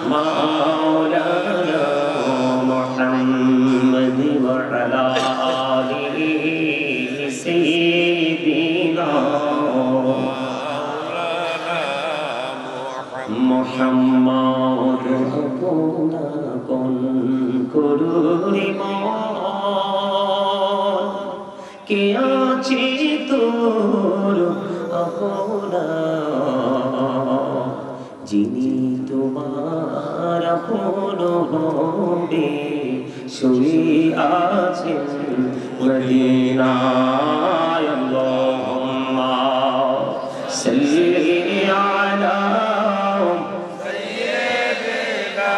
مولانا محمد করুণে মন কে আছে তোর আপনা যিনি তোমার আপন হবে শুয়ে আছেন মদিনায় আল্লাহুম্মা সাল্লি আলা সাইয়্যিদিনা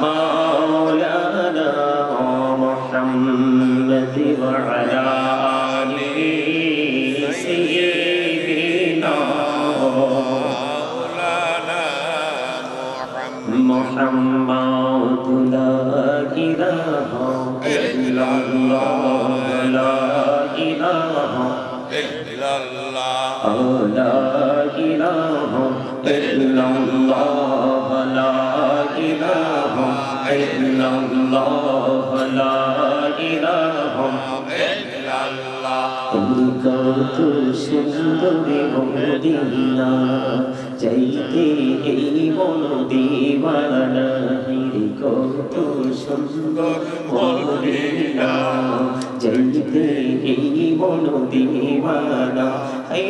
মাওলানা মুহাম্মদ ওয়া আলা আলি সাইয়্যিদিনা محمد لا إله إلا الله لا إله إلا الله لا إله إلا الله لا إله إلا الله لا إله إلا الله তুমি কত সুন্দরী মদিনা যাইতে এই মন দিওয়ানা রে কত সুন্দর মদিনা যাইতে এই মন দিওয়ানা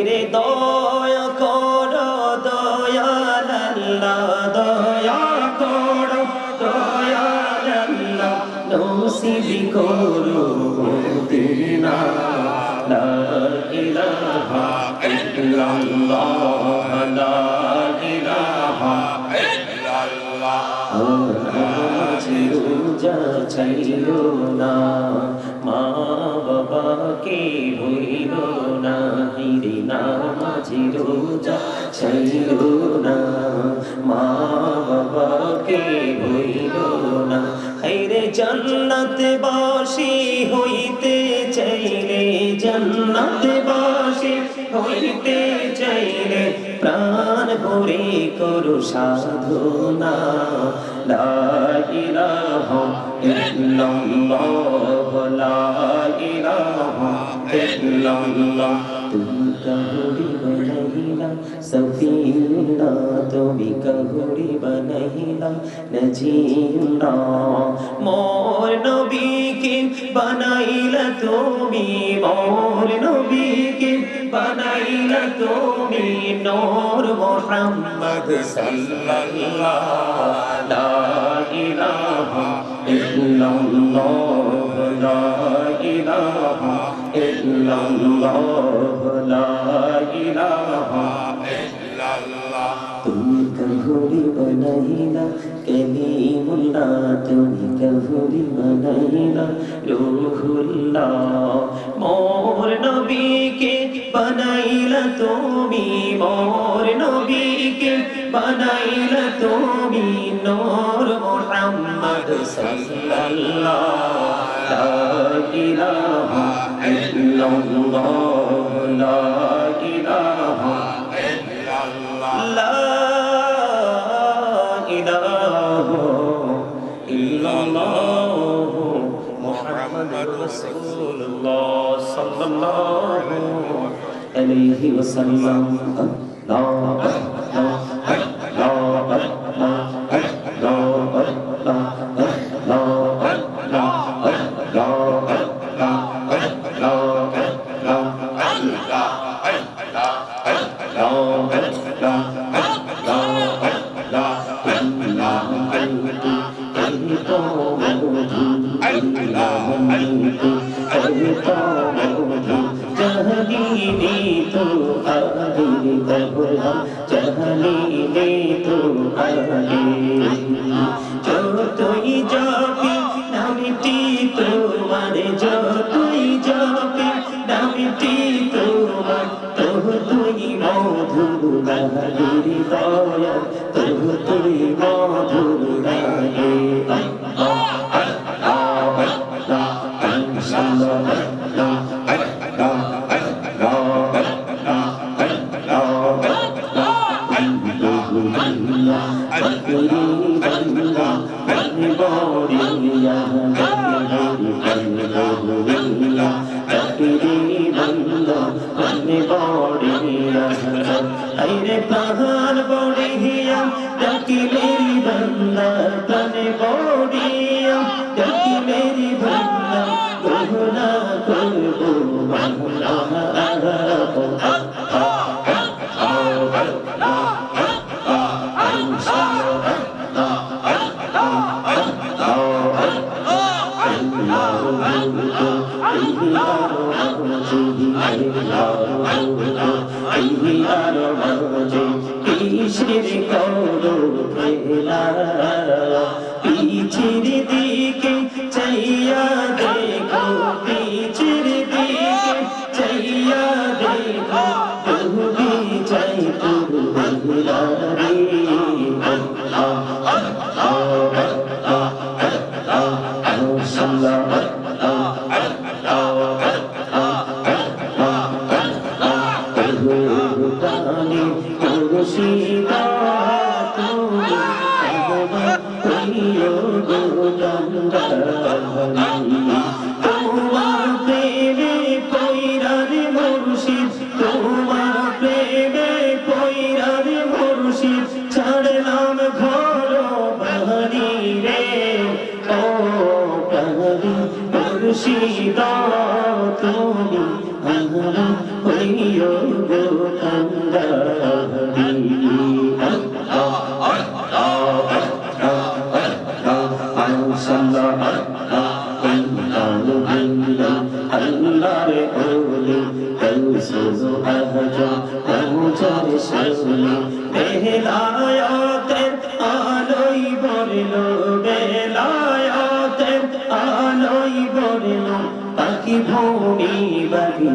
রে দয়া করো দয়াল আল্লাহ দয়া করো দয়াল আল্লাহ নসিব করো মদিনা লা ইলাহা ইল্লাল্লাহ লা ইলাহা ইল্লাল্লাহ রোজা ছাইরো না মা বাবাকে ভুলিল না হিরে নামাজি রোজা ছাইরো না মা বাবাকে ভুলিল না হায়রে জান্নাতে বাসী হইতে চাইলে জান্নাতে বাসী হইতে চাইলে প্রাণ ভরে করো সাধনা লা ইলাহা ইল্লাল্লাহ লা ইলাহা ইল্লাল্লাহ তুমি কাহুরি বানাইলা সফিনা তুমি কাহুরি বানাইলা নজিনা মোর নবীকে বানাইলা তুমি মোর নবীকে বানাইলা তুমি নূর মুহাম্মদ সাল্লাল্লাহু লা ইলাহা ইল্লাল্লাহ লা ইলাহা ইল্লাল্লাহ লা ইলাহা ইল্লাল্লাহ তুমি কাহুরি বানাইলা কালিমুল্লাহ তুমি কাহুরি বানাইলা রূহুল্লাহ মোর নবীকে বানাইলা তুমি মোর নবীকে বানাইলা তুমি নূর মুহাম্মদ সাল্লাল্লাহু লা ইলাহা ইল্লাল্লাহ লা ইলাহা ইল্লাল্লাহ লা ইলাহা ইল্লাল্লাহ মুহাম্মাদুর রাসূলুল্লাহ সাল্লাল্লাহু আলাইহি ওয়াসাল্লাম যতই যাবি নামটি তোমার যতই যাবি নামটি তোমার তুই মধুর লাগে দয়া তুই মধুর লাগে আইরে প্রাণ বড়িয়া ডাকি মেরি বন্দা প্রাণে বড়িয়া কিসের করো খেলা পিছের দিকে চাইয়া দেখো পিছের দিকে চাইয়া দেখো তুমি চাই তুমি রে তোমার প্রেমে পয়রার মুর্শিদ তোমার প্রেমে পয়রার মুর্শিদ ছাড়লাম ঘর বাড়ি রে ও বাড়ি মুর্শিদ তুমি আমার হইও গো কান্দারি বেলায়েতের আলোই বললো বেলায়েতের আলোই বললো পাখি ভূমি বাকি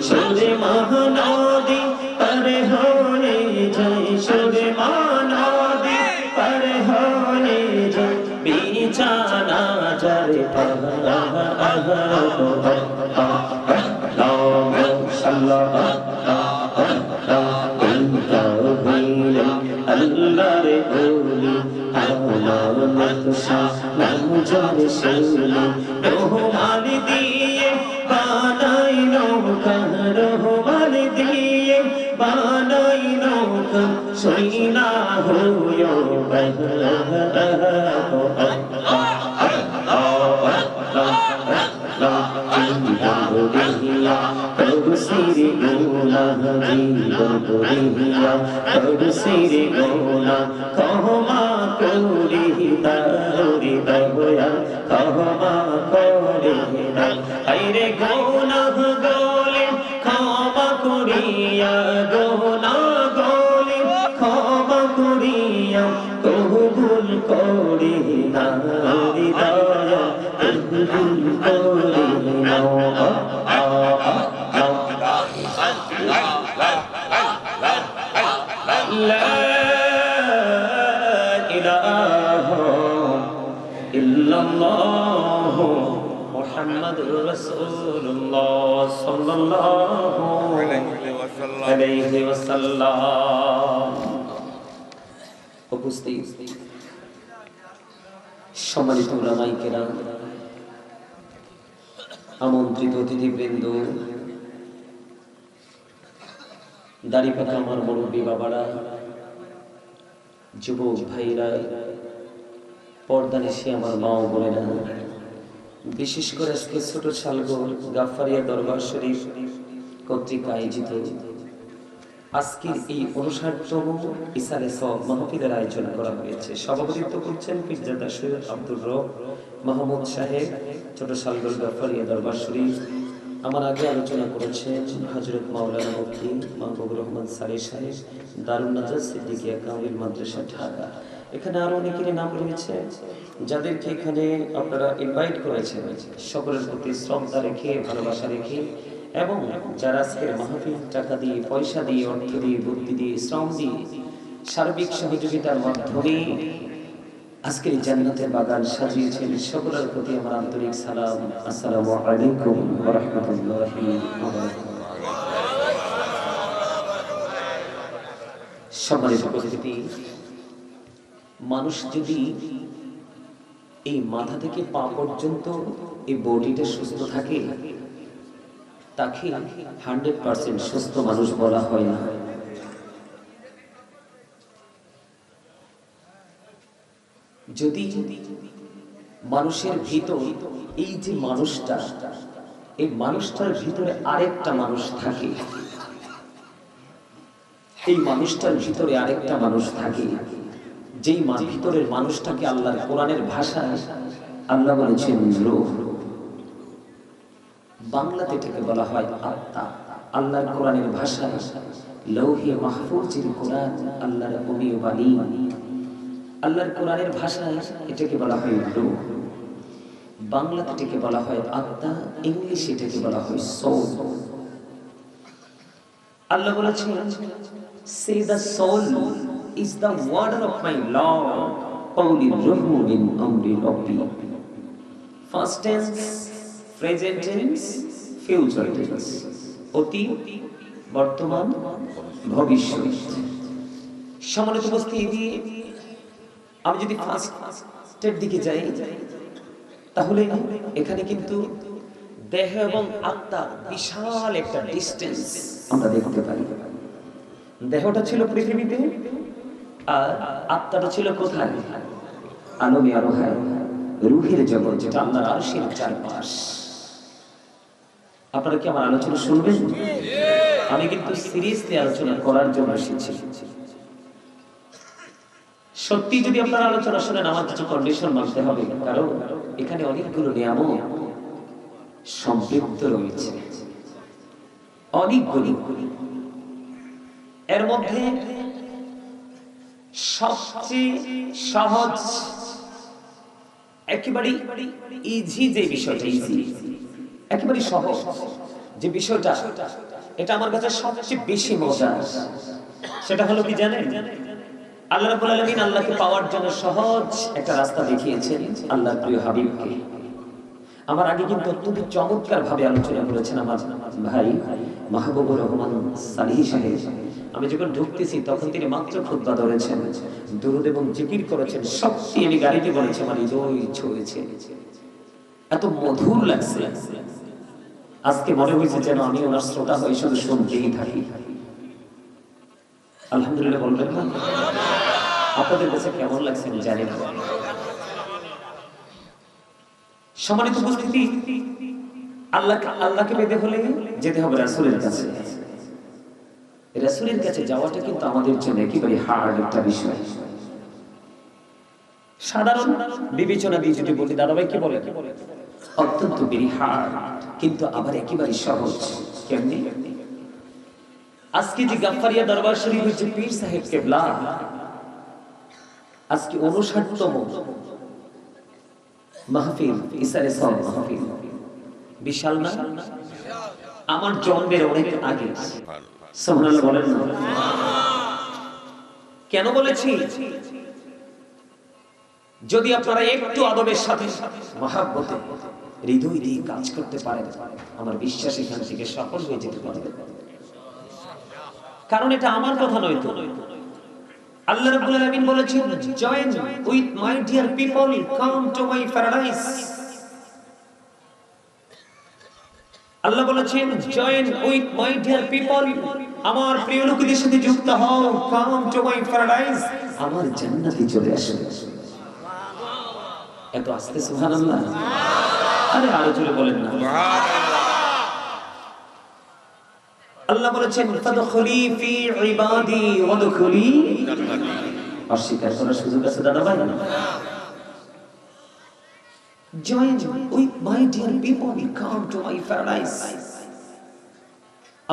সুরে মহানদী পরে হয়ে যায় সুরে মহানদী পরে হয়ে যায় বিছানা যারে আল্লাহ রে ওলি আমানত নাম জরে শুনি রহমান দিয়ে বানাই নৌকা রহমান দিয়ে বানাই নৌকা সইনা হইও সিরি গুনা জীবন করিয়া সিরি গুনা ক্ষমা করি তারি দয়া ক্ষমা করে আইরে গুনা গলে ক্ষমা করিয়া গুনা গলে ক্ষমা করিয়া কবুল করি নারি দয়া কবুল করি নাও لا إله إلا الله محمد رسول الله صلى الله عليه وسلم উপস্থিত সম্মানিত উলামায়ে কেরাম আমন্ত্রিত অতিথিবৃন্দ দাড়িপাকা আমার মুরব্বী বাবারা যুবক ভাইরা পর্দানিশী আমার মা ও বোনেরা বিশেষ করে আজকে ছোট শালগোল গাফফারিয়া দরবার শরীফ কর্তৃক আয়োজিত আজকের এই 59তম ইসালে সওয়াব মাহফিলের আয়োজন করা হয়েছে। সভাপতিত্ব করছেন পীরজাদা সৈয়দ আব্দুর রব মাহমুদ সাহেব ছোট শালগোল গাফফারিয়া দরবার শরীফ। আমার আগে আলোচনা করেছেন হযরত মাওলানা মুফতি মাহবুবুর রহমান সারি সাহেব দারুন নাজাত সিদ্দিকিয়া কামিল মাদ্রাসা ঢাকা। এখানে আরো অনেকেরই নাম রয়েছে যাদেরকে এখানে আপনারা ইনভাইট করেছেন। সকলের প্রতি শ্রদ্ধা রেখে ভালোবাসা রেখে এবং যারা আজকের মাহফিল টাকা দিয়ে পয়সা দিয়ে অর্থ দিয়ে বুদ্ধি দিয়ে শ্রম দিয়ে সার্বিক সহযোগিতার মাধ্যমে আজকের জান্নাতের বাগান সাজিয়েছেন সকলের প্রতি আমার আন্তরিক সালাম। আসসালামু আলাইকুম ওয়া রাহমাতুল্লাহি ওয়া বারাকাতুহু। সম্মানিত উপস্থিতি, মানুষ যদি এই মাথা থেকে পা পর্যন্ত এই বডিটা সুস্থ থাকে, তাকে 100% সুস্থ মানুষ বলা হয় না। যদি মানুষের ভিতর এই যে মানুষটা, এই মানুষটার ভিতরে আরেকটা মানুষ থাকে, এই মানুষটার ভিতরে আরেকটা মানুষ থাকে, যেই ভিতরের মানুষটাকে আল্লাহর কোরআনের ভাষায় আল্লাহ বলেছেন রূহ, বাংলাতে এটাকে বলা হয় আত্মা। আল্লাহর কোরআনের ভাষায় লৌহে মাহফুজের কোরআন, আল্লাহর অমীয় বাণী, আল্লাহর কোরআনের ভাষায় এটাকে বলা হয় রূহ, বাংলাতে এটাকে বলা হয় আত্মা, ইংলিশে এটাকে বলা হয় সোল। আল্লাহ বলেছেন, say the soul is the word of my Lord, qawli ruhu min amri rabbi, past tense, present tense, future tense, অতীত, বর্তমান, ভবিষ্যৎ। সম্মানিত উপস্থিতি, আমি যদি ফার্স্টের দিকে যাই তাহলে এখানে কিন্তু দেহ এবং আত্মা বিশাল একটা ডিস্টেন্স আমরা দেখতে পাই। দেহটা ছিল পৃথিবীতে আর আত্মাটা ছিল কোথায়? আলমে আরোহায়, রূহের জগৎ, যেটা আল্লাহর আরশের চারপাশ। আপনারা কি আমার আলোচনা শুনবেন? আমি কিন্তু সিরিয়াসলি আলোচনা করার জন্য এসেছি। সত্যি যদি আপনারা আলোচনা শুনেন, আমার কিছু কন্ডিশন মানতে হবে, কারণ এখানে অনেকগুলো নিয়ামত সম্পৃক্ত রয়েছে, অনেকগুলি। এর মধ্যে সবচেয়ে সহজ, একেবারে ইজি যে বিষয়টা, ইজি একেবারে সহজ যে বিষয়টা, এটা আমার কাছে সবচেয়ে বেশি মজা। সেটা হলো কি জানেন? আল্লাহ রাব্বুল আলামিন আল্লাহকে পাওয়ার জন্য সহজ একটা রাস্তা দেখিয়েছেন আল্লাহর প্রিয় হাবিবকে। আমার আগে কিন্তু অত্যন্ত চমৎকার ভাবে আলোচনা করেছেন আমার ভাই মাহবুবুর রহমান সালিহি সাহেব। আমি যখন ঢুকতেছি তখন তিনি মাত্র খুতবা ধরেছেন, দুরূদ এবং জিকির করেছেন, সবটি আমি গাড়িতে বলেছি, আমার হৃদয় ছুঁয়েছে, এত মধুর লাগছে। আজকে মনে হয়েছে যেন আমি ওনার শ্রোতা হয়ে শুধু শুনতেই থাকি। আলহামদুলিল্লাহ বলবেন না? আপনাদের কাছে কেমন লাগছে আমি জানি না। সম্মানিত উপস্থিতি, আল্লাহকে পেতে হলে যেতে হবে রাসূলের কাছে। রাসূলের কাছে যাওয়াটা কিন্তু আমাদের জন্য একেবারে হার্ড একটা বিষয়। সাধারণ বিবেচনা দিয়ে যদি বলি, দাদাভাই কি বলে, অত্যন্ত বেরি হার্ড, কিন্তু আবার একেবারে সহজ। কেমনি? আজকে যে গাফফারিয়া দরবার শরীফের যে পীর সাহেব কেবলা, আজকে 59তম মাহফিল, ইসারে সব মাহফিল, বিশাল না? আমার জন্মের অনেক আগে। সুবহানাল্লাহ বলেন না? কেন বলেছি? যদি আপনারা একটু আদবের সাথে মহাব্বতে হৃদয় দিয়ে কাজ করতে পারেন, আমার বিশ্বাস এখান থেকে সফল হয়ে যেতে পারবে। কারণ এটা আমার কথা নয় তো, আল্লাহ রাব্বুল আলামিন বলেছেন, join with my dear people, come to my paradise. Allah বলেছেন, join with my dear people, আমার প্রিয় লোকদের সাথে যুক্ত হও, কাম টু মাই প্যারাডাইস, আমার জান্নাতে চলে আসো। এত আস্তে সুবহানাল্লাহ, আরে আরো জোরে বলেন না সুবহানাল্লাহ। আল্লাহ বলেছেন, ফাদখুলি ফি ইবাদি ওয়াদখুলি জান্নাতি। অস্বীকার করার সুযোগ আছে দাদা ভাই? Join with my dear people, come to my paradise,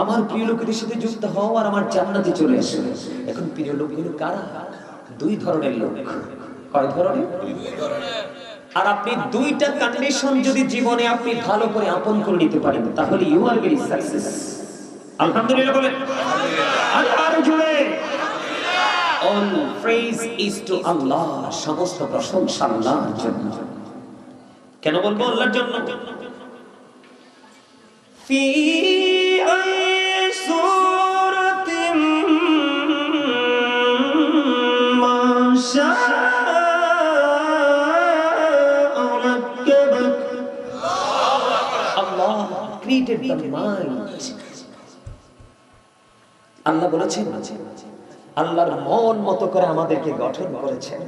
আমার প্রিয় লোকদের সাথে যুক্ত হও আর আমার জান্নাতে চলে আসো। এখন প্রিয় লোকগুলো কারা? দুই ধরনের লোক। কয় ধরনের? দুই ধরনের। আর আপনি দুইটা কন্ডিশন যদি জীবনে আপনি ভালো করে আপন করে নিতে পারেন, তাহলে ইউ আর ভেরি সাকসেস। আলহামদুলিল্লাহ বলেন। আরো জোরে। অল প্রেজ ইজ টু আল্লাহ, সমস্ত প্রশংসা আল্লাহর জন্য। কেন বলবো আল্লাহর জন্য? ফি সূরাতিন মাশা created the mind. আল্লাহ বলেছেন আল্লাহর মন মতো করে আমাদেরকে গঠন করেছেন।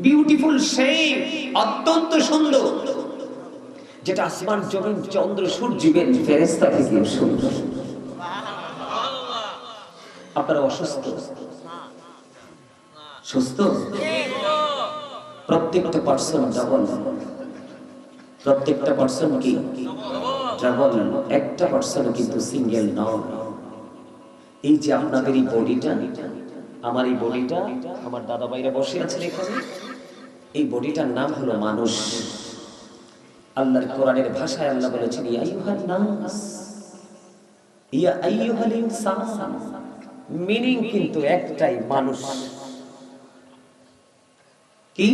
বিউটিফুল শেপ, অত্যন্ত সুন্দর, যেটা আসমান জমিন চন্দ্র সূর্য জীবের ফেরেশতা থেকে সুন্দর। আপনারা অসুস্থ, সুস্থ? প্রত্যেকটা পার্সন ডাবল, প্রত্যেকটা পার্সন কি ডাবল, একটা পার্সন কিন্তু সিঙ্গেল নয়। এই যে আপনাদের এই বডিটা, আমার এই বডিটা, আমার দাদা ভাইরা বসে আছেন এখানে, এই বডিটার নাম হলো মানুষ। আল্লাহর কোরআনের ভাষায় আল্লাহ বলেছেন ইয়া আইয়ুহান নাস, ইয়া আইয়ুহাল ইনসান, মিনিং কিন্তু একটাই, মানুষ। কি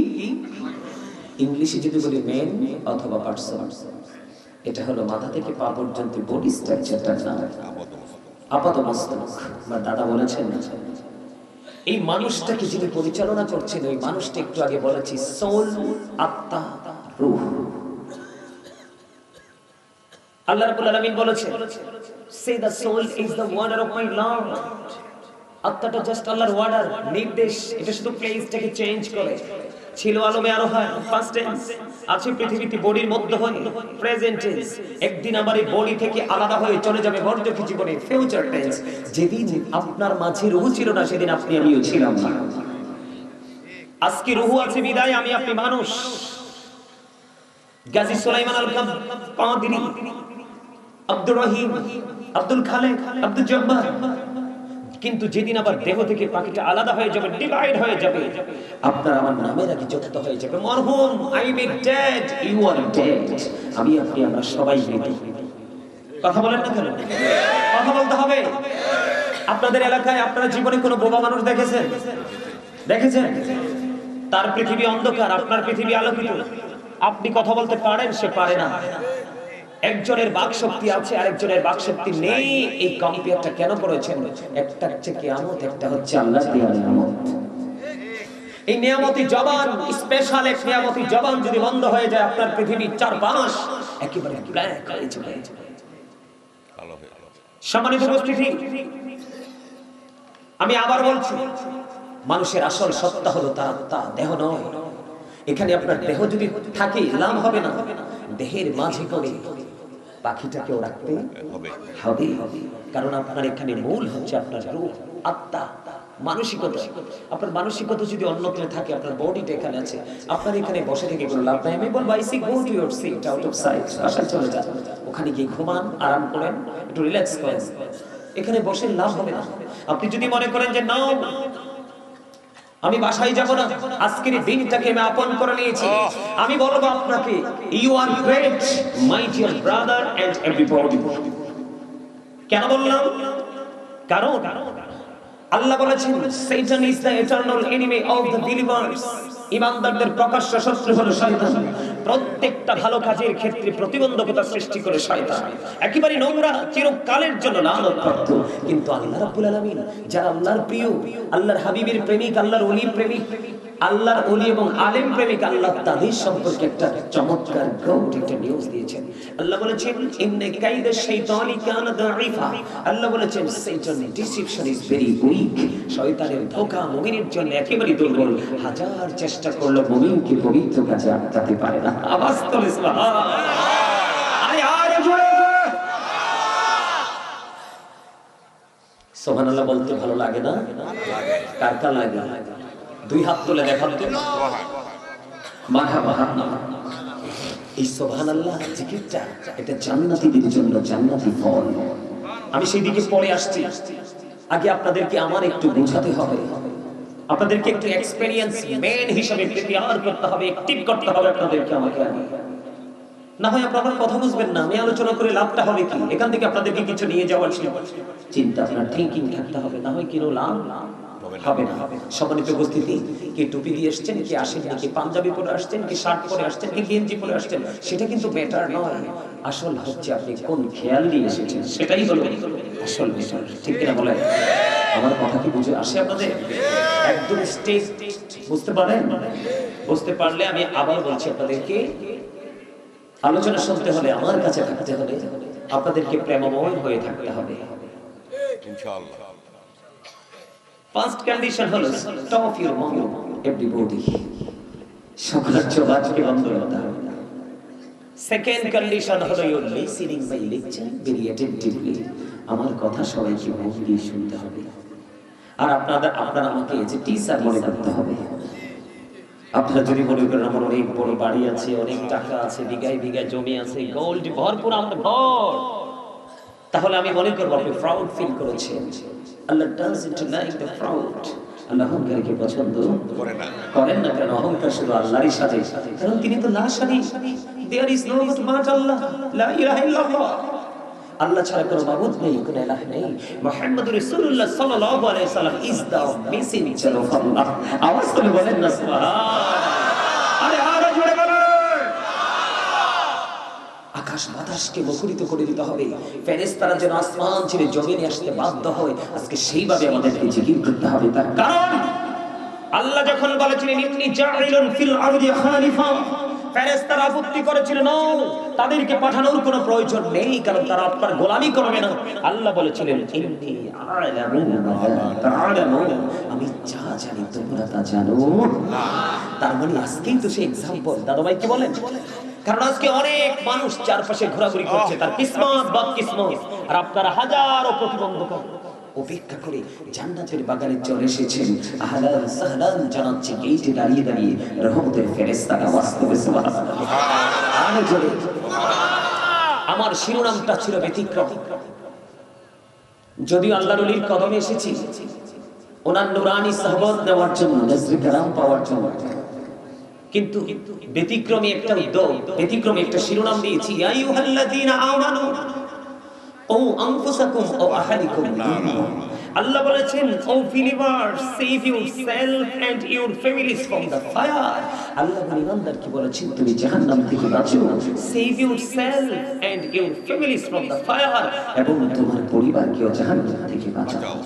ইংলিশে যদি বলি মেন অথবা পার্সন, এটা হলো মাথা থেকে পা পর্যন্ত বডি স্ট্রাকচারটার নাম আপাতমস্তক। আমার দাদা বলেছেন এই মানুষটাকে যিনি পরিচালনা করছেন, ওই মানুষটা একটু আগে বলেছি সোল, আত্মা, রূহ। আল্লাহ রাব্বুল আলামিন বলেছেন say the soul is the order of my lord. আত্মাটা জাস্ট আল্লাহর ওয়ার্ডার, নির্দেশ। এটা শুধু প্লেসটাকে চেঞ্জ করে। ছিল আলমে আরো হয় ফার্স্ট টেন্স, আছে পৃথিবীতে বডির মধ্যে হয় প্রেজেন্ট টেন্স। একদিন আমার এই বডি থেকে আলাদা হয়ে চলে যাবে বর্তমান জীবনে ফিউচার টেন্স। যেদিন আপনার মাঝে রূহ ছিল না সেদিন আপনি আমিও ছিলাম না। আজকে রূহ আছে বিদায় আমি আপনি মানুষ। গাজী সুলাইমান আল কাদরি, আব্দুর রহিম, আব্দুল খালেক, আব্দুল জব্বার, কিন্তু যেদিন আবার দেহ থেকে পাখিটা আলাদা হয়ে যাবে, ডিভাইড হয়ে যাবে, আপনার আমার নামের আগে যুক্ত হয়ে যাবে মরহুম, I am dead, you are dead. আমি আপনি আমরা সবাই মৃত। কথা বলেন না কেন? কথা বলতে হবে। আপনাদের এলাকায় আপনারা জীবনে কোনো বোবা মানুষ দেখেছেন? দেখেছেন? তার পৃথিবী অন্ধকার, আপনার পৃথিবী আলোকিত। আপনি কথা বলতে পারেন, সে পারে না। একজনের বাক শক্তি আছে, আরেকজনের বাক শক্তি নেই। এই কম্পেয়ারটা কেন করেছেন? একটা হচ্ছে কিয়ামত, একটা হচ্ছে আল্লাহর দেওয়া নিয়ামত। এই নিয়ামতি জবান, স্পেশাল এক নিয়ামতি জবান যদি বন্ধ হয়ে যায়, আপনার পৃথিবীর চারপাশ একেবারে ব্ল্যাক হয়ে যাবে। সম্মানিত উপস্থিতি, আমি আবার বলছি, মানুষের আসল সত্তা হলো তার আত্মা, দেহ নয়। এখানে আপনার দেহ যদি থাকে লাভ হবে না। দেহের মাঝে করে পাখিটাকেও রাখতে হবে, কারণ আপনার এখানে মূল হচ্ছে আপনার রূহ, আত্মা, মানসিকতা। আপনার মানসিকতা যদি অন্যত্র থাকে, আপনার বডিটা এখানে আছে, আপনার এখানে বসে থেকে কোনো লাভ নাই। আমি বলবো I see go to your seat out of sight, বাসায় চলে যান, ওখানে গিয়ে ঘুমান, আরাম করেন, একটু রিল্যাক্স করেন। এখানে বসে লাভ হবে না। আপনি যদি মনে করেন যে নাও আমি বাসায় যাব না, আজকের দিনটাকে আমি আপন করে নিয়েছি, আমি বলবো আপনাকে you are great my dear brother and everybody. কেন বললাম? কারণ আল্লাহ বলেছেন শয়তান is the eternal enemy of the believers. ঈমানদারদের প্রকাশ্য শত্রু হলো শয়তান। প্রত্যেকটা ভালো কাজের ক্ষেত্রে প্রতিবন্ধকতা সৃষ্টি করে শয়তান। একেবারে নোংরা, চিরকালের জন্য লানতপ্রাপ্ত। কিন্তু আল্লাহ রাব্বুল আলামিন যারা আল্লাহর প্রিয়, আল্লাহর হাবিবের প্রেমিক, আল্লাহর ওলির প্রেমিক, আল্লাহর ওলি এবং আলেম প্রেমিক, আল্লাহ তাদের সম্পর্কে একটা চমৎকার গৌট একটা নিউজ দিয়েছেন। আল্লাহ বলেছেন ইন্না কাইদা শাইতানি কানা দাঈফা। আল্লাহ বলেছেন শয়তান ডিসিপশন ইজ ভেরি উইক। শয়তানের ধোঁকা মুমিনের জন্য একেবারে দুর্বল। হাজার চেষ্টা করলে মুমিনকে পবিত্র কাজে আটকাতে পারে না। আওয়াজ তোলে সুবহানাল্লাহ। আরে আরে জোরে সুবহানাল্লাহ বলতে ভালো লাগে না? কার কার লাগে? দুই হাত তুলে দেখান তো। মারহাবা। এই সুবহানাল্লাহ জিকিরটা এটা জান্নাতীদের জন্য জান্নাতি ফল। আমি সেই দিকে পরে আসছি। আগে আপনাদেরকে আমার একটু বোঝাতে হবে, আপনাদেরকে একটু এক্সপেরিয়েন্স ম্যান হিসেবে প্রিপেয়ার করতে হবে, অ্যাক্টিভ করতে হবে আপনাদেরকে, আমাকে। না হয় আপনারা কথা বুঝবেন না। আমি আলোচনা করে লাভটা হবে কি? এখান থেকে আপনাদেরকে কিছু নিয়ে যাওয়ার চিন্তা, আপনার থিংকিং থাকতে হবে, না হয় কিনো লাভ হবে না। সম্মানিত উপস্থিতি, কে টুপি দিয়ে আসছেন, কে আসেন, কে পাঞ্জাবি পরে আসছেন, কে শার্ট পরে আসছেন, কে গেঞ্জি পরে আসছেন, সেটা কিন্তু ম্যাটার নয়। আসল হচ্ছে আপনি কোন খেয়াল নিয়ে এসেছেন, সেটাই হলো আসল ম্যাটার। ঠিক কিনা বলেন? আমার কথা কি বুঝে আসে আপনাদের? একদম স্টেজ বুঝতে পারেন? বুঝতে পারলে আমি আবার বলছি আপনাদেরকে, আলোচনা শুনতে হলে আমার কাছে থাকতে হবে, আপনাদেরকে প্রেমময় হয়ে থাকতে হবে ইনশাআল্লাহ। ফার্স্ট কন্ডিশন হলো স্টপ ইউর মাউথ এভরিবডি, সকলের জবানকে বন্ধ করতে হবে। সেকেন্ড কন্ডিশন হলো your listening by lecture very attentively, আমার কথা সবাইকে মন দিয়ে শুনতে হবে। আর আপনারা আমাকে যে টিচার মনে করতে হবে। আপনারা যদি মনে করেন আমার অনেক বড় বাড়ি আছে, অনেক টাকা আছে, বিঘায় বিঘায় জমি আছে, গোল্ড ভরপুর আমার ঘর, তাহলে আমি মনে করবো আপনি প্রাউড ফিল করেছেন। আল্লাহ ডাজন্ট লাইক দ্য প্রাউড, আল্লাহ অহংকারীকে পছন্দ করেন না। কারণ অহংকার শুধু আল্লাহরই সাথে, কারণ তিনি তো লা শারীক, দেয়ার ইজ নো বাট আল্লাহ, লা ইলাহা ইল্লাল্লাহ, আল্লাহ ছাড়া কোনো মাবুদ নেই, কোনো ইলাহ নেই। মুহাম্মদুর রাসূলুল্লাহ সাল্লাল্লাহু আলাইহি সাল্লাম ইজ দা মেসেঞ্জার অফ আল্লাহ। আওয়াজ করে বলেন না সুবহানাল্লাহ। আরে আরো জোরে বলেন। আকাশ বাতাসকে মুখরিত করে দিতে হবে, ফেরেশতারা যেন আসমান ছেড়ে জমিনে আসতে বাধ্য হয়। আজকে সেইভাবে আমাদেরকে জিকির করতে হবে। তার কারণ আল্লাহ যখন বলেছিলেন ইন্নী জাইলুন ফিল আরদি খালিফা, ফেরেশতারা আপত্তি করেছিল, না তাদেরকে পাঠানোর কোনো প্রয়োজন নেই, কারণ তারা আপনার গোলামি করবে না। আল্লাহ বলেছিলেন ইন্নী আ'লামু মা লা তা'লামুন, আমি যা জানি তোমরা তা জানো না। তার মানে আজকেই তো সেই एग्जांपल দাদা ভাই কি বলেন? কারণ আজকে অনেক মানুষ চারপাশে ঘোরাঘুরি করছে, তার কিসমত বাদ কিসমত, আর আপনারা হাজারো প্রতিবন্ধক উপেক্ষা করে জান্নাতের বাগানে চলে এসেছেন। আহলান সাহলান জানাচ্ছি গেটে দাঁড়িয়ে দাঁড়িয়ে রহমতের ফেরেশতারা বাস্তবে সুবহানাল্লাহ। আরো জোরে। আমার শিরোনামটা ছিল ব্যতিক্রম। যদিও আল্লাহর ওলির কদমে এসেছি ওনার নুরানি সাহবত নেওয়ার জন্য, নজরে কারাম পাওয়ার জন্য, কিন্তু ব্যতিক্রমী একটা উদ্যোগ, ব্যতিক্রমী একটা শিরোনাম দিয়েছি, ইয়া আইয়ুহাল্লাযীনা আমানু ও আনফুসাকুম ও আহলিকুম নারা। আল্লাহ বলেছেন, O believers, save yourself and your families from the fire. Allah ইমানদারকে বলেছেন তুমি জাহান্নাম থেকে বাঁচো, save yourself and your families from the fire, এবং তোমার পরিবারকেও জাহান্নাম থেকে বাঁচাও।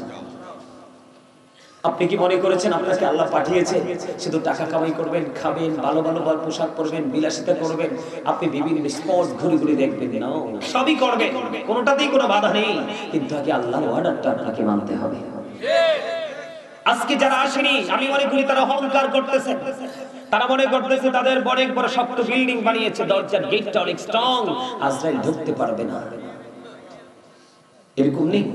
আপনি কি মনে করেছেন আপনাকে আল্লাহ পাঠিয়েছে শুধু টাকা কামাই করবেন, খাবেন, ভালো ভালো পোশাক পরবেন, বিলাসিতা করবেন, আপনি বিভিন্ন স্পট ঘুরে ঘুরে দেখবেন? না, সবই করবেন, কোনোটাতেই কোনো বাধা নেই, কিন্তু আগে আল্লাহর অর্ডারটা আপনাকে মানতে হবে। আজকে যারা আসেনি, আমি মনে করি তারা অহংকার করতেছে, তারা মনে করতেছে তাদের অনেক বড় শক্ত বিল্ডিং বানিয়েছে, দরজার গেটটা অনেক স্ট্রং, আজরাইল ঢুকতে পারবে না। এরকম নেই।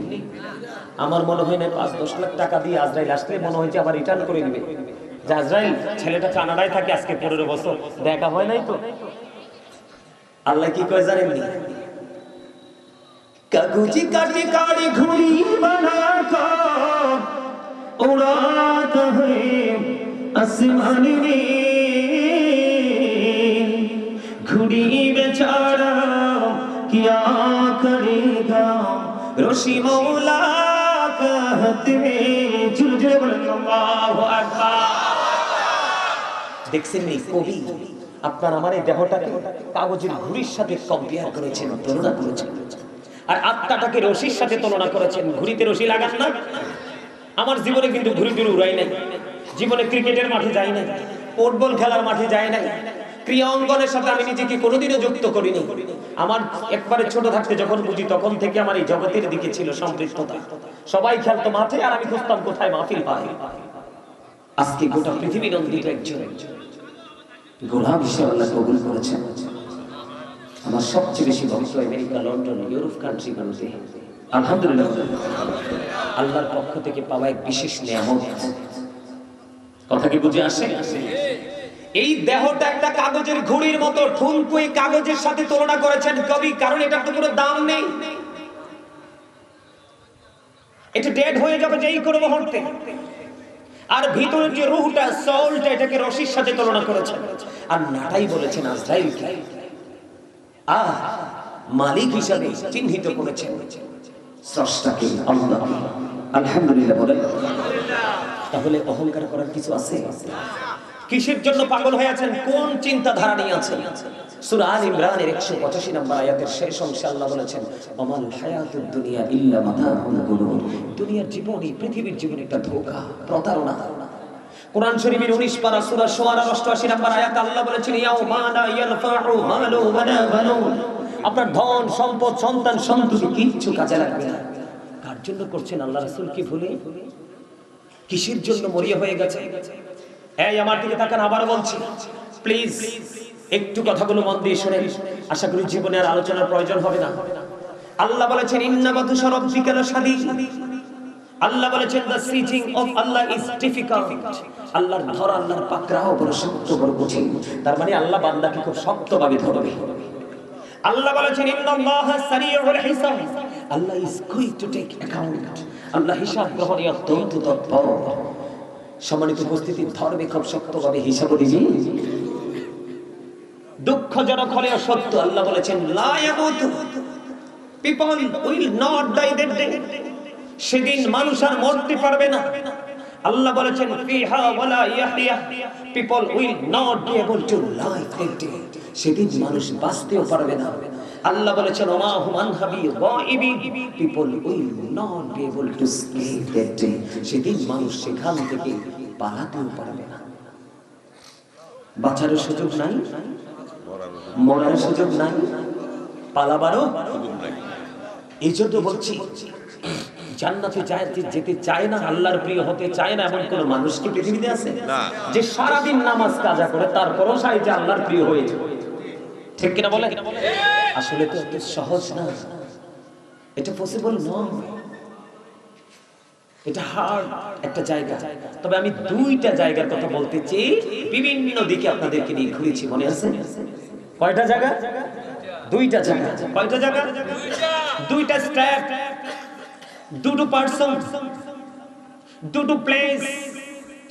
আমার মনে হয় না ৫-১০ লাখ টাকা দিয়ে আজরাইল আসলে মনে হয় যে আবার রিটার্ন করে দিবে। যে আজরাইল ছেলেটা কানাডায় থাকে আজকে ১৫ বছর, দেখা হয় নাই তো। আল্লাহ কি কয় জানেন নি? কাগজি কাটি কাড়ি ঘুড়ি বানাকর উড়াতা है आसमान में, घुड़ी बेचारा क्या करेगा, রশি মৌলা कहते ঝুলঝুলে বলেন আল্লাহু আকবার। দেখছেন এই কবি আপনার আমার এই দেহটাকে কাগজের ঘুড়ির সাথে কম্পেয়ার করেছেন, তুলনা করেছেন, আর আত্মাটাকে রশির সাথে তুলনা করেছেন। ঘুড়িতে রশি লাগান না? আমার জীবনে কিন্তু ঘুড়ি টুড়ি উড়াই নাই, জীবনে ক্রিকেটের মাঠে যাই নাই, ফুটবল খেলার মাঠে যাই নাই, ক্রিয়া অঙ্গনের সাথে আমি নিজেকে কোনোদিনও যুক্ত করিনি। আমার একবারে ছোট থাকতে যখন বুঝি তখন থেকে আমার এই জগতের দিকে ছিল সম্পৃক্ততা। সবাই খেলতো মাঠে আর আমি খুঁজতাম কোথায় মাহফিল পাই। আজকে গোটা পৃথিবী নন্দিত একজন গোলাম হিসেবে আল্লাহ কবুল করেছেন। আমার সবচেয়ে বেশি ভক্ত আমেরিকা, লন্ডন, ইউরোপ কান্ট্রিগুলোতে। আলহামদুলিল্লাহ, আল্লাহর পক্ষ থেকে পাওয়া এক বিশেষ নিয়ামত। কথা কি বুঝে আসে? এই দেহটা একটা কাগজের ঘুড়ির মতো, ঠুনকুই কাগজের সাথে তুলনা করেছেন কবি, কারণ এটার তো কোনো দাম নেই, এটা ডেড হয়ে যাবে যেই কোনো মুহূর্তে। আর ভিতরের যে রূহটা, সোলটা, এটাকে রশির সাথে তুলনা করেছেন। আর নাটাই বলেছেন আজরাইলকে মালিক হিসাবে চিহ্নিত করেছেন, স্রষ্টাকে আল্লাহ। আলহামদুলিল্লাহ বলেন। তাহলে অহংকার করার কিছু আছে? কিসের জন্য পাগল হয়ে আছেন? কোন চিন্তাধারা নিয়ে আছেন? সূরা আল ইমরানের 185 নম্বর আয়াতের শেষ অংশে আল্লাহ বলেছেন, ওমাল হায়াতুদ দুনিয়া ইল্লা মাতাউল গুরুর। দুনিয়ার জীবন, এই পৃথিবীর জীবন একটা ধোঁকা, প্রতারণা। কুরআন শরীফের 19 পারা সূরা শুআরা 88 নম্বর আয়াত আল্লাহ বলেছেন ইয়াউমা লা ইয়ানফাউ মালু ওয়ালা বানুন, আপনার ধন সম্পদ সন্তান সন্ততি কিচ্ছু কাজে লাগবে না। কার জন্য করছেন আল্লাহ রাসূল কি ভুলে? কিসের জন্য মরিয়া হয়ে গেছে? এই আমার দিকে তাকান, আবার বলছি প্লিজ একটু কথাগুলো মন দিয়ে শুনেন, আশা করি জীবনে আর আলোচনার প্রয়োজন হবে না। আল্লাহ বলেছেন ইন্না বাতুশা রাব্বিকা লাশাদীদ, আল্লাহ বলেছেন the sieging of Allah is difficult, আল্লাহর ধরা আল্লাহর পাকড়াও বড় শক্ত বড় কঠিন। তার মানে আল্লাহ বান্দাকে খুব শক্তভাবে ধরবে। আল্লাহ বলেছেন ইন্নাল্লাহা সারিউল হিসাব, আল্লাহ is going to take account, আল্লাহ হিসাব গ্রহণে অত্যন্ত তৎপর। সম্মানিত উপস্থিতি, ধরবে খুব শক্তভাবে, হিসাব দিবে। দুঃখজনক হলেও সত্য, আল্লাহ বলেছেন লা ইয়ামুতু, people will not die that day, সেদিন মানুষ আর মরতে পারবে না। আল্লাহ বলেছেন ফিহা ওয়ালা ইয়াহইয়া, people will not be able to live that day, সেদিন মানুষ বাঁচতেও পারবে না। আল্লাহ বলেছেন ওমা হুম আনহা বিগাইবি, people will not be able to escape that day, সেদিন মানুষ সেখান থেকে পালাতেও পারবে না। বাঁচার সুযোগ নাই, মরার সুযোগ নাই, পালাবারও সুযোগ নাই। এই জন্য বলছি জান্নাতে যেতে চায় না, আল্লাহর প্রিয় হতে চায় না এমন কোন মানুষ কি পৃথিবীতে আছে যে সারাদিন নামাজ কাজা করে তারপরও চায় যে আল্লাহর প্রিয় হয়ে যায়? ঠিক কিনা বলে? আসলে তো এত সহজ না, এটা পসিবল নয়, এটা হার্ড একটা জায়গা। তবে আমি দুইটা জায়গার কথা বলতে চাই, বিভিন্ন দিকে আপনাদেরকে নিয়ে ঘুরেছি, মনে আছে? কয়টা জায়গা? দুইটা জায়গা। কয়টা জায়গা? দুইটা স্টেপ, দুটো পারসন, দুটো প্লেস।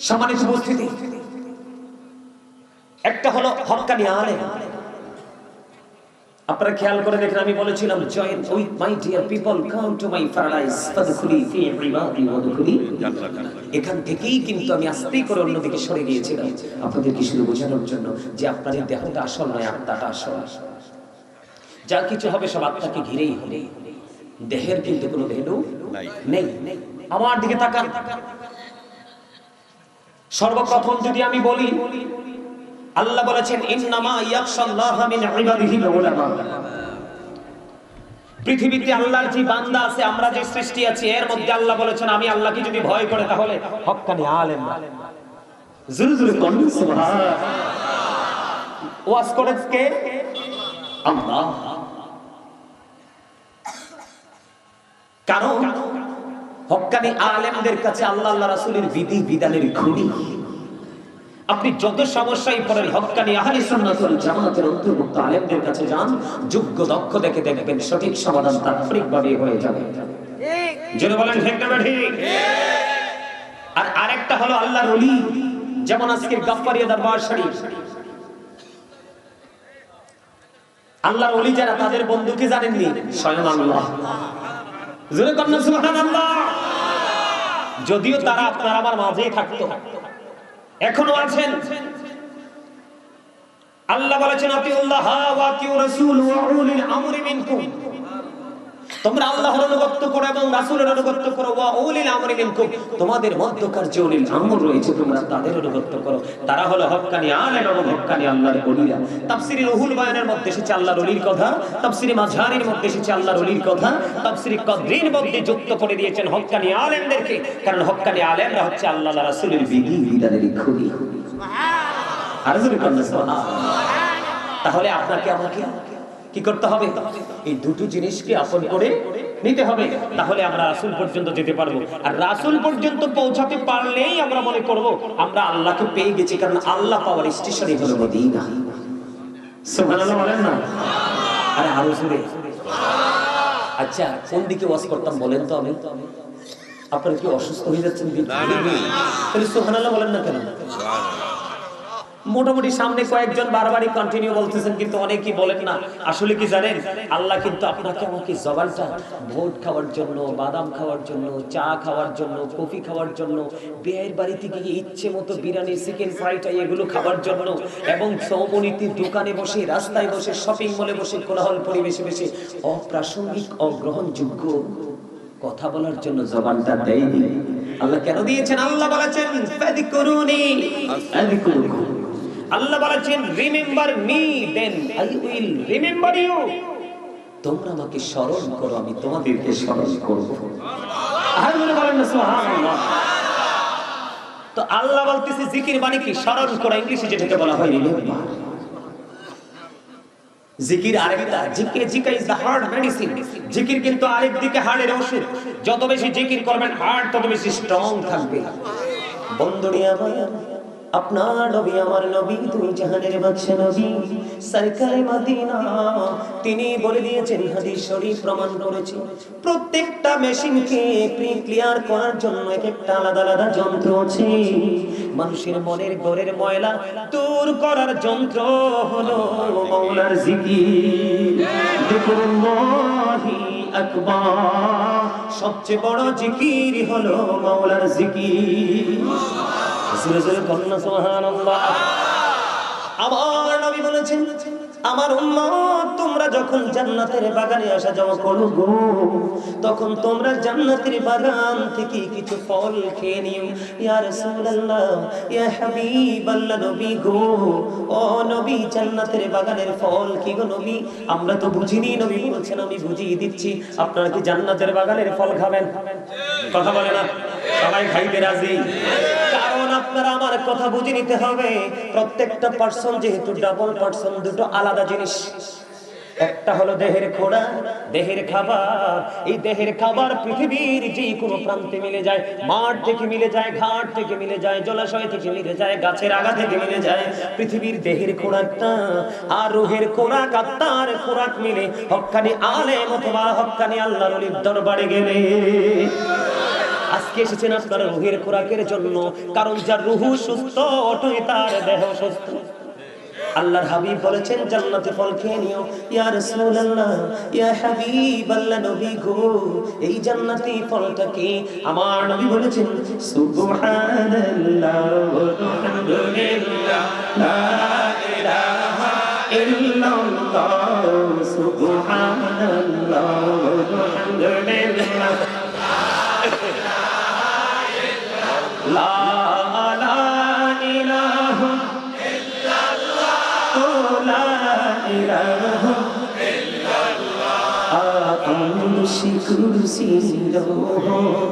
সম্মানিত উপস্থিতি, একটা হলো হক্কানি আলেম। আপনারা খেয়াল করে দেখেন, আমি বলেছিলাম join with my dear people, come to my paradise ফাদখুলি ফি ইবাদি ওয়াদখুলি জান্নাত। এখান থেকেই কিন্তু আমি আস্তে করে অন্যদিকে সরে গিয়েছিলাম আপনাদেরকে শুধু বোঝানোর জন্য যে আপনাদের দেহটা আসল নয়, আত্মাটা আসল। যা কিছু হবে সব আত্মাকে ঘিরেই হবে, দেহের কিন্তু কোনো ভ্যালু নেই। আমার দিকে তাকান, সর্বপ্রথম যদি আমি বলি, আল্লাহ বলেছেন ইন্নামা ইয়াখশাল্লাহা মিন ইবাদিহিল উলামা। পৃথিবীতে আল্লাহর যে বান্দা আছে, আমরা যে সৃষ্টি আছি, এর মধ্যে আল্লাহ বলেছেন আমি আল্লাহকে যদি ভয় করে তাহলে হক্কানি আলেম। জোরে জোরে বলুন সুবহানাল্লাহ। ওয়াজ করে কে? আল্লাহ। কারণ হক্কানি আলেমদের কাছে আল্লাহ আল্লাহ রাসূলের বিধি বিধানের খনি। আপনি যত সমস্যায় পড়েন, হক্কানি আহলে সুন্নাত ওয়াল জামাতের অন্তর্ভুক্ত আলেমদের কাছে যান, যোগ্য দক্ষ দেখে দেখবেন সঠিক সমাধান তাৎক্ষণিকভাবে হয়ে যাবে। জোরে বলেন ঠিক না ঠিক? আর আরেকটা হলো আল্লাহর ওলি, যেমন আজকের গাফফারিয়া দরবার শরীফ। আল্লাহর ওলি যারা, তাদের বন্ধু কি জানেননি? স্বয়ং আল্লাহ। জোরে কন্যা সুবহানাল্লাহ। যদিও তারা আপনার আমার মাঝেই থাকতো, এখনো আছেন। আল্লাহ বলেছেন আতিউল্লাহ ওয়া আতিউ রাসূল ওয়া উলিল আমরি মিনকুম, তোমরা আল্লাহর অনুগত করো এবং রাসূলের অনুগত করো। ওয়া উলিল আমরি মিনকুম, তোমাদের মধ্যকার যে উলিল আমর রয়েছে তোমরা তাদের অনুগত করো। তারা হলো হক্কানি আলেম এবং হক্কানি আল্লাহর ওলিরা। তাফসীরে রুহুল বায়ানের মধ্যে এসেছে আল্লাহর ওলির কথা, তাফসীরে মাঝহারির মধ্যে এসেছে আল্লাহর ওলির কথা, তাফসীরে কদরির মধ্যে যুক্ত করে দিয়েছেন হক্কানি আলেমদেরকে। কারণ হক্কানি আলেমরা হচ্ছে আল্লাহ আর রাসূলের বিধি বিধানের খনি। সুবহানাল্লাহ। আর জোরে বলুন সুবহানাল্লাহ। তাহলে আপনাকে আমাকে কি করতে হবে? এই দুটো জিনিসকে আপন করে নিতে হবে, তাহলে আমরা রাসূল পর্যন্ত যেতে পারবো। আর রাসূল পর্যন্ত পৌঁছাতে পারলেই আমরা মনে করব আমরা আল্লাহকে পেয়ে গেছি, কারণ আল্লাহ পাওয়ার স্টেশনই হলো মদিনা। সুবহানাল্লাহ বলেন না? আরে আরো জোরে। আচ্ছা, কোন দিকে ওয়াজ করতাম বলেন তো? আমি আপনারা কি অসুস্থ হয়ে যাচ্ছেন? তাহলে সুবহানাল্লাহ বলেন না কেন? মোটামুটি সামনে কয়েকজন বারবারই কন্টিনিউ বলতেছেন, কিন্তু অনেকেই বলেন না। আসলে কি জানেন, আল্লাহ কিন্তু আপনাকে আমাকে জবানটা ভোট খাওয়ার জন্য, বাদাম খাওয়ার জন্য, চা খাওয়ার জন্য, কফি খাওয়ার জন্য, বিয়ের বাড়িতে গিয়ে ইচ্ছে মতো বিরিয়ানি, চিকেন ফ্রাইড এগুলো খাওয়ার জন্য, এবং সৌমনীতির দোকানে বসে, রাস্তায় বসে, শপিং মলে বসে, কোলাহল পরিবেশে বসে অপ্রাসঙ্গিক অগ্রহণযোগ্য কথা বলার জন্য জবানটা দেয়নি। আল্লাহ কেন দিয়েছেন? আল্লাহ বলেছেন ফাযকুরুনি আযকুরুকুম। আল্লাহ বলেছেন remember me then I will remember you. তোমরা আমাকে স্মরণ করো, আমি তোমাদেরকে স্মরণ করব। আর মনে বলেন না সুবহানাল্লাহ। তো আল্লাহ বলতেছে জিকির মানে কি? স্মরণ করা। ইংলিশে যেটাকে বলা হয় রিমেম্বার। জিকির আরেকটা, জিকির ইজ দ্য হার্ট মেডিসিন। জিকির কিন্তু আরেক দিকে হার্টের ওষুধ। যত বেশি জিকির করবেন হার্ট তত বেশি স্ট্রং থাকবে। বন্ধুরে আমার, আপনার নবী আমার নবী, দুই জাহানের বাদশা নবী সরকারে মদিনা, তিনি বলে দিয়েছেন, হাদিস শরীফ প্রমাণ করেছে, প্রত্যেকটা মেশিনকে প্রি ক্লিয়ার করার জন্য এক একটা আলাদা আলাদা যন্ত্র আছে। মানুষের মনের ঘরের ময়লা দূর করার যন্ত্র হলো মাওলার জিকির। যিকরুল্লাহি আকবার, সবচেয়ে বড় জিকির হলো মাওলার জিকির। আমার নবী বলেছেন, আমার উম্মত তোমরা যখন জান্নাতের বাগানে আসা যাওয়া করো গো, তখন তোমরা জান্নাতের বাগান থেকে কিছু ফল খেয়ে নিও। ইয়া রাসূলুল্লাহ, ইয়া হাবিবাল্লাহ, নবী গো, ও নবী, জান্নাতের বাগানের ফল কি গো নবী? আমরা তো বুঝিনি। নবী বলছেন, আমি বুঝিয়ে দিচ্ছি। আপনারা কি জান্নাতের বাগানের ফল খাবেন? কথা বলে না, সবাই খাইতে রাজি। কারণ আপনারা আমার কথা বুঝে নিতে হবে, প্রত্যেকটা পার্সন যেহেতু ডাবল পার্সন, দুটো আলাদা জিনিস। একটা হলো দেহের খোরাক, দেহের খাবার। এই দেহের খাবার পৃথিবীর যে কোনো প্রান্তে মিলে যায়, মাঠ থেকে মিলে যায়, ঘাট থেকে মিলে যায়, জলাশয় থেকে মিলে যায়, গাছের আগা থেকে মিলে যায়। পৃথিবীর দেহের খোরাকটা আর রুহের খোরাক, আত্মার খোরাক মিলে হক্কানি আলেম অথবা হক্কানি আল্লাহর ওলির দরবারে গেলে। আজকে এসেছেন আপনারা রুহের খোরাকের জন্য, কারণ যার রুহু সুস্থ ওঠে তার দেহ সুস্থ। আল্লাহর হাবিব বলেছেন জান্নাতে ফল খেয়ে নিও। ইয়া রাসূলুল্লাহ, ইয়া হাবিবাল্লাহ, নবী গো, এই জান্নাতি ফলটা কি? আমার নবী বলেছেন সুবহানাল্লাহ ওয়া আলহামদুলিল্লাহ, লা ইলাহা ইল্লাল্লাহ, সুবহানাল্লাহ ওয়া আলহামদুলিল্লাহ, লা ইলাহা ইল্লাল্লাহ, আরশি কুরসি লৌহ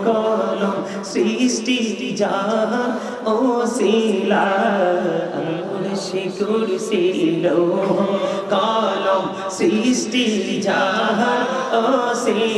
কলম সৃষ্টি জাহান ওসিলা। আরশি কুরসি লৌহ কলম সৃষ্টি জাহান ওসিলা।